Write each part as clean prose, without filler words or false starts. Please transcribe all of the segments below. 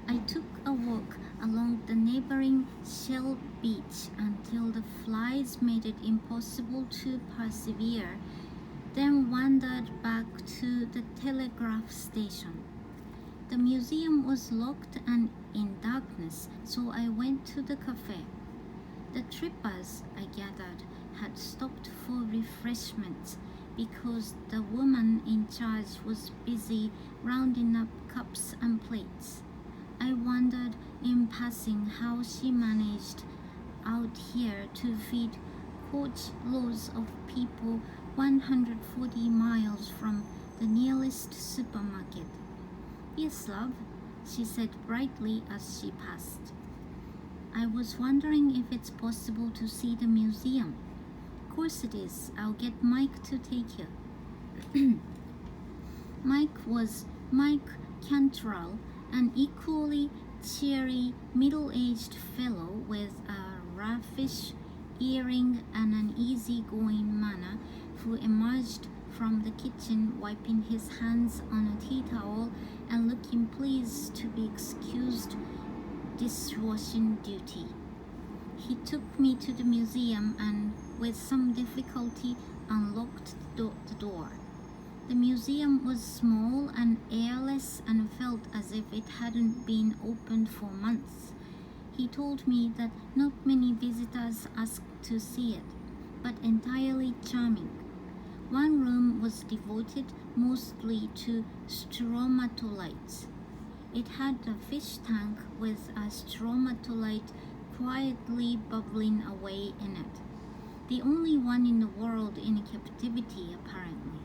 I took a walk along the neighboring shell beach until the flies made it impossible to persevere, then wandered back to the telegraph station. The museum was locked and in darkness, so I went to the cafe. The trippers, I gathered, had stopped for refreshments because the woman in charge was busy rounding up cups and plates. I wondered in passing how she managed out here to feed coach loads of people 140 miles from the nearest supermarket. Yes, love, she said brightly as she passed. I was wondering if it's possible to see the museum. Of course it is. I'll get Mike to take you. Mike was Mike Cantrell, an equally cheery, middle-aged fellow with a raffish earring and an easy-going manner, who emerged from the kitchen wiping his hands on a tea towel and looking pleased to be excused dishwashing duty. He took me to the museum and, with some difficulty, unlocked the door. The museum was small and airless and felt as if it hadn't been opened for months. He told me that not many visitors asked to see it, but entirely charming. One room was devoted mostly to stromatolites. It had a fish tank with a stromatolite quietly bubbling away in it. The only one in the world in captivity, apparently.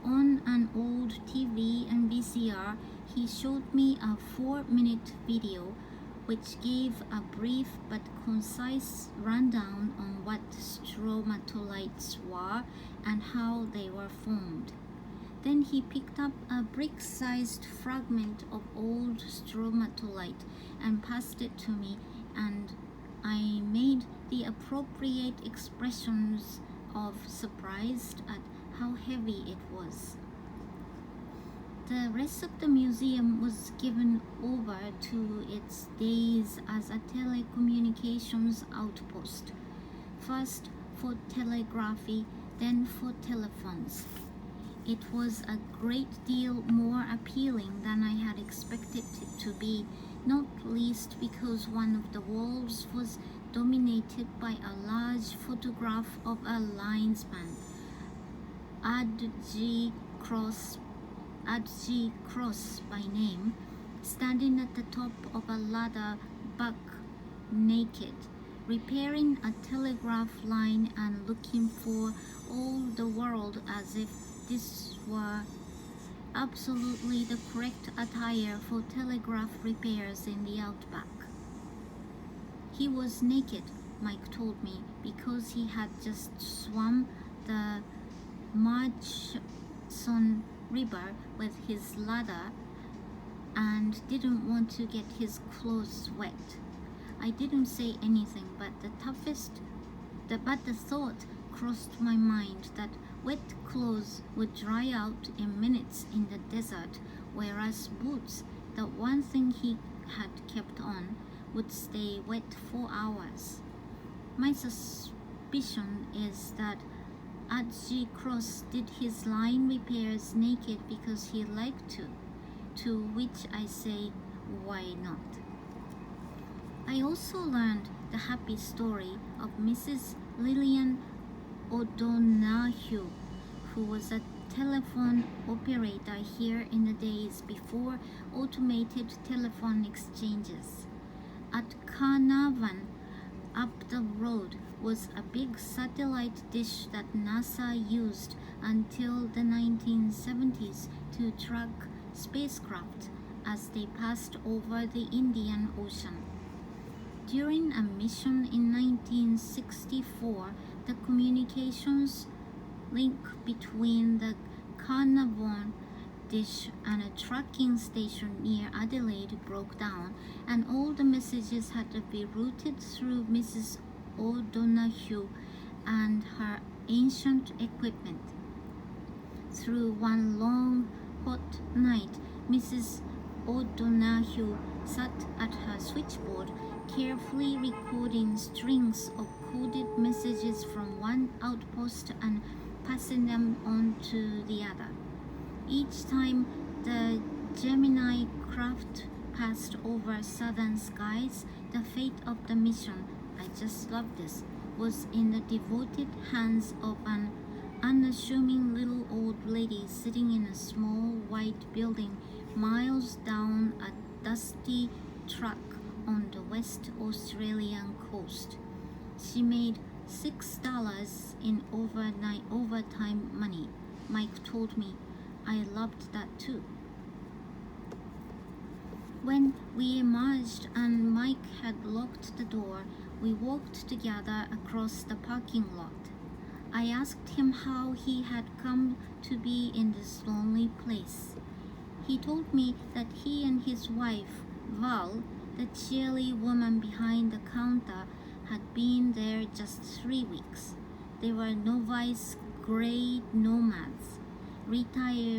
On an old TV and VCR, he showed me a 4-minute video which gave a brief but concise rundown on what stromatolites were and how they were formed. Then he picked up a brick-sized fragment of old stromatolite and passed it to me, and I made the appropriate expressions of surprise at how heavy it was. The rest of the museum was given over to its days as a telecommunications outpost, first for telegraphy, then for telephones. It was a great deal more appealing than I had expected it to be, not least because one of the walls was dominated by a large photograph of a linesman, Adji Cross by name, standing at the top of a ladder buck naked, repairing a telegraph line and looking for all the world as if this were absolutely the correct attire for telegraph repairs in the outback. He was naked, Mike told me, because he had just swum the Murchison River with his ladder and didn't want to get his clothes wet. I didn't say anything, but the thought crossed my mind that wet clothes would dry out in minutes in the desert, whereas boots, the one thing he had kept on, would stay wet for hours. My suspicion is that Adji Cross did his line repairs naked because he liked to which I say, why not? I also learned the happy story of Mrs. Lillian O'Donoghue, who was a telephone operator here in the days before automated telephone exchanges. At Carnarvon, up the road, was a big satellite dish that NASA used until the 1970s to track spacecraft as they passed over the Indian Ocean. During a mission in 1964, the communications link between the Carnarvon dish and a tracking station near Adelaide broke down, and all the messages had to be routed through Mrs. O'Donoghue and her ancient equipment. Through one long, hot night, Mrs. O'Donoghue sat at her switchboard, carefully recording strings of coded messages from one outpost and passing them on to the other. Each time the Gemini craft passed over southern skies, the fate of the mission, I just love this, was in the devoted hands of an unassuming little old lady sitting in a small white building miles down a dusty track on the West Australian coast. She made $6 in overtime money. Mike told me. I loved that too. When we emerged and Mike had locked the door, we walked together across the parking lot. I asked him how he had come to be in this lonely place. He told me that he and his wife, Val, the cheery woman behind the counter, had been there just 3 weeks. They were novice grade nomads, retirees,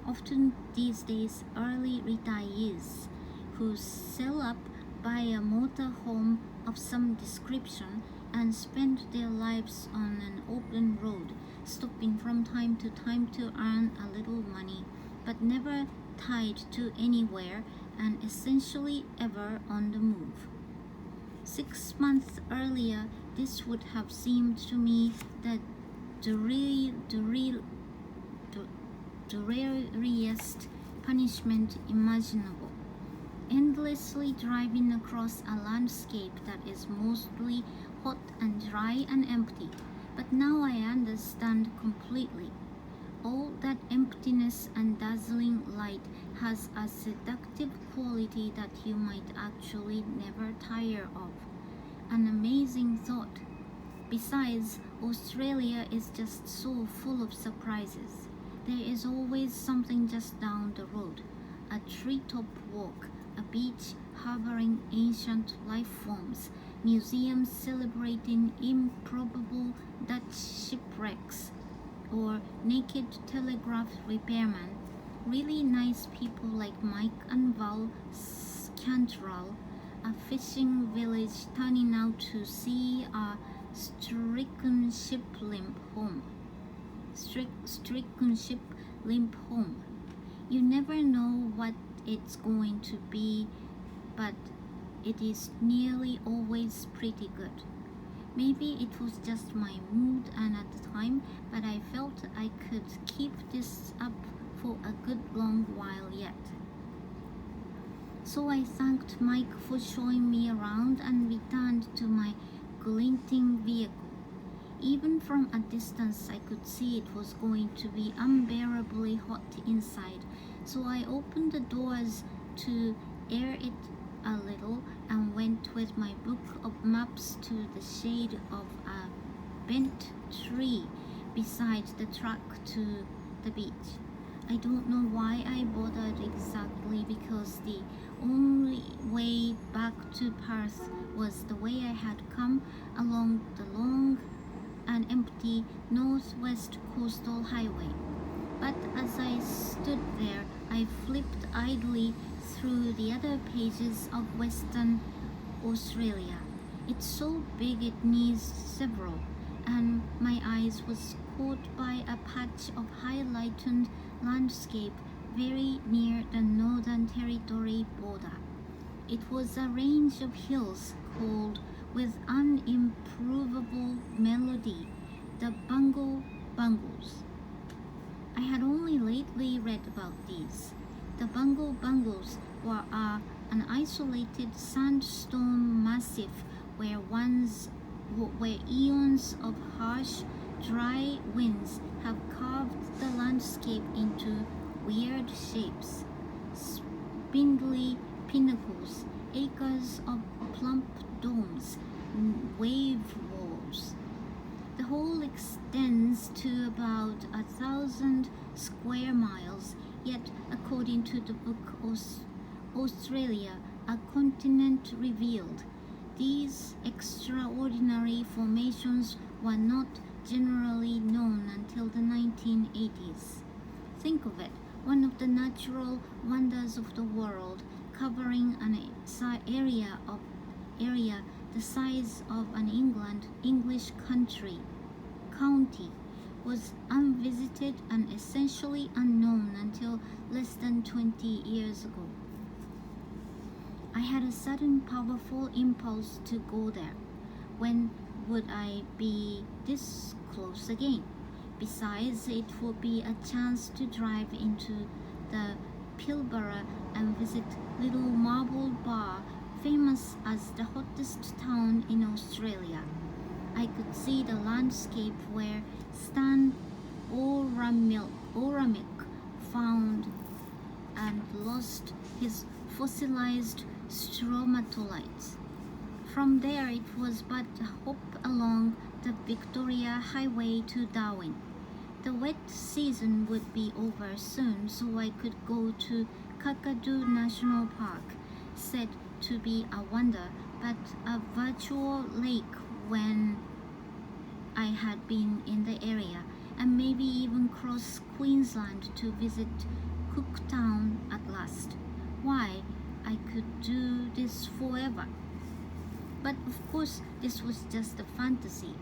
often these days early retirees, who sail up, buy a motorhome of some description, and spend their lives on an open road, stopping from time to time to earn a little money, but never tied to anywhere and essentially ever on the move. 6 months earlier, this would have seemed to me the dreariest punishment imaginable. Endlessly driving across a landscape that is mostly hot and dry and empty. But now I understand completely. All that emptiness and dazzling light has a seductive quality that you might actually never tire of. An amazing thought. Besides, Australia is just so full of surprises. There is always something just down the road. A treetop walk, a beach harboring ancient life forms, museums celebrating improbable Dutch shipwrecks, or naked telegraph repairmen, really nice people like Mike and Val Cantrell, a fishing village turning out to see a stricken ship limp home. You never know what it's going to be, but it is nearly always pretty good. Maybe it was just my mood and at the time, but I felt I could keep this up for a good long while yet. So I thanked Mike for showing me around and returned to my glinting vehicle. Even from a distance, I could see it was going to be unbearably hot inside, so I opened the doors to air it a little and went with my book of maps to the shade of a bent tree beside the track to the beach. I don't know why I bothered exactly, because the only way back to Perth was the way I had come, along the long and empty northwest coastal highway. But as I stood there, I flipped idly through the other pages of Western Australia. It's so big it needs several, and my eyes was caught by a patch of highlighted landscape very near the Northern Territory border. It was a range of hills called, with unimprovable melody, the Bungle Bungles. I had only lately read about these. The Bungle Bungles were an isolated sandstone massif where eons of harsh, dry winds have carved the landscape into weird shapes. Spindly pinnacles, acres of plump domes, wave walls. The whole extends to about 1,000 square miles, yet according to the book Australia, a Continent Revealed, these extraordinary formations were not generally known until the 1980s. Think of it, one of the natural wonders of the world, covering an area the size of an English county, was unvisited and essentially unknown until less than 20 years ago. I had a sudden powerful impulse to go there. When would I be this close again? Besides, it would be a chance to drive into the Pilbara and visit Little Marble Bar, famous as the hottest town in Australia. I could see the landscape where Stan Oramic found and lost his fossilized stromatolites. From there, it was but a hop along the Victoria Highway to Darwin. The wet season would be over soon, so I could go to Kakadu National Park, said to be a wonder, but a virtual lake when I had been in the area, and maybe even cross Queensland to visit Cooktown at last. Why, I could do this forever. But of course, this was just a fantasy,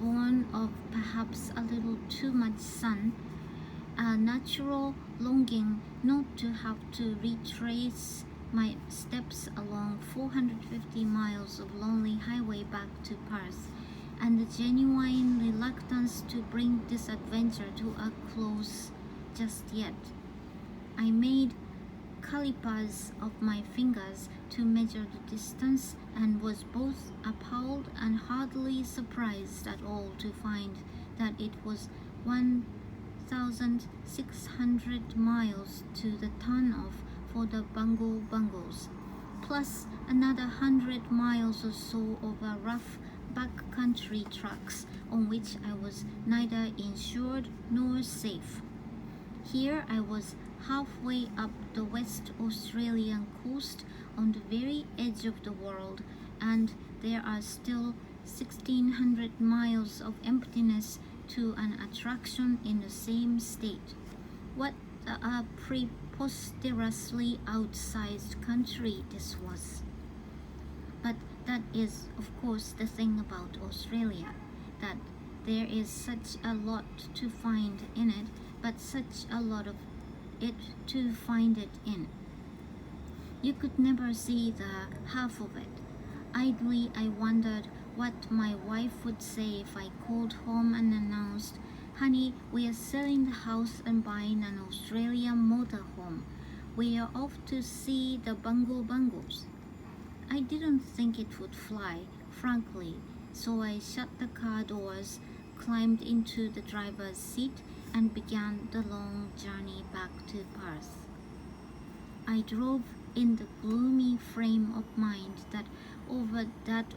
born of perhaps a little too much sun, a natural longing not to have to retrace my steps along 450 miles of lonely highway back to Perth, and a genuine reluctance to bring this adventure to a close just yet. I made calipers of my fingers to measure the distance, and was both appalled and heartily surprised at all to find that it was 1,600 miles to the turn-off for the Bungos, plus another 100 miles or so of a rough backcountry tracks on which I was neither insured nor safe. Here I was halfway up the West Australian coast on the very edge of the world, and there are still 1,600 miles of emptiness to an attraction in the same state. What a preposterously outsized country this was. But that is, of course, the thing about Australia, that there is such a lot to find in it, but such a lot of it to find it in. You could never see the half of it. Idly I wondered what my wife would say if I called home and announced, "Honey, we are selling the house and buying an Australian motorhome. We are off to see the Bungos." I didn't think it would fly, frankly, so I shut the car doors, climbed into the driver's seat, and began the long journey back to Perth. I drove in the gloomy frame of mind that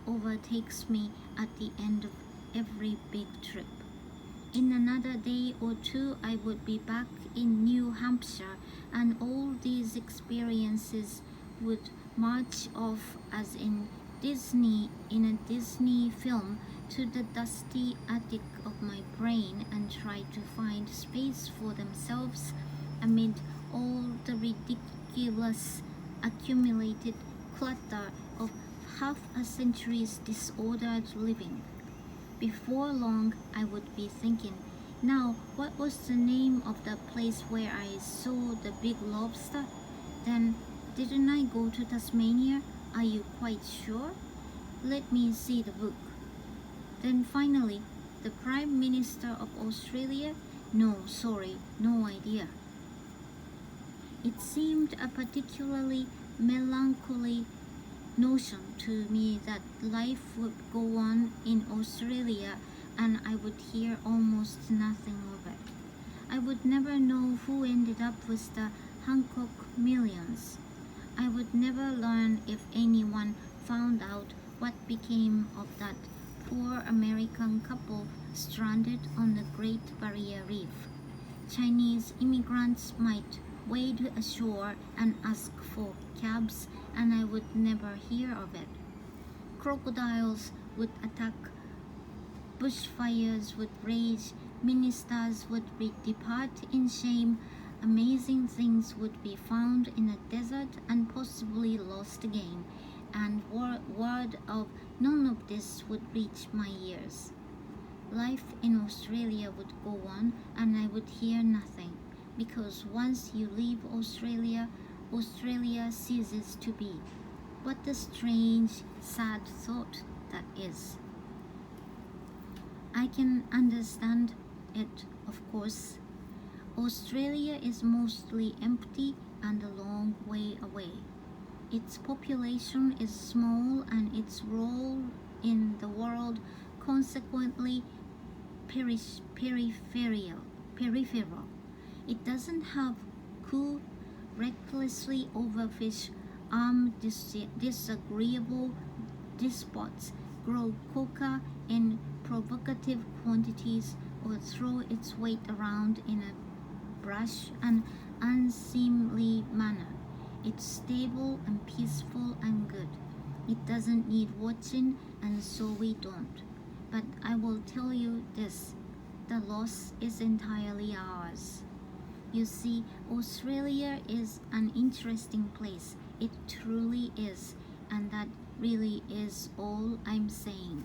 overtakes me at the end of every big trip. In another day or two, I would be back in New Hampshire, and all these experiences would march off as in a Disney film to the dusty attic of my brain and try to find space for themselves amid all the ridiculous accumulated clutter of half a century's disordered living. Before long, I would be thinking, now, what was the name of the place where I saw the big lobster? Then, didn't I go to Tasmania? Are you quite sure? Let me see the book. Then finally, the Prime Minister of Australia? No, sorry, no idea. It seemed a particularly melancholy notion to me that life would go on in Australia and I would hear almost nothing of it. I would never know who ended up with the Hancock millions. I would never learn if anyone found out what became of that poor American couple stranded on the Great Barrier Reef. Chinese immigrants might wade ashore and ask for cabs, and I would never hear of it. Crocodiles would attack, bushfires would rage, ministers would depart in shame, Amazing things would be found in a desert and possibly lost again, and word of none of this would reach my ears. Life in Australia would go on, and I would hear nothing, because once you leave Australia, Australia ceases to be. What a strange, sad thought that is. I can understand it, of course. Australia is mostly empty and a long way away. Its population is small and its role in the world consequently peripheral. It doesn't have cool, recklessly overfish, disagreeable despots grow coca in provocative quantities or throw its weight around in a brash and unseemly manner. It's stable and peaceful and good. It doesn't need watching, and so we don't. But I will tell you this, the loss is entirely ours. You see, Australia is an interesting place. It truly is, and that really is all I'm saying.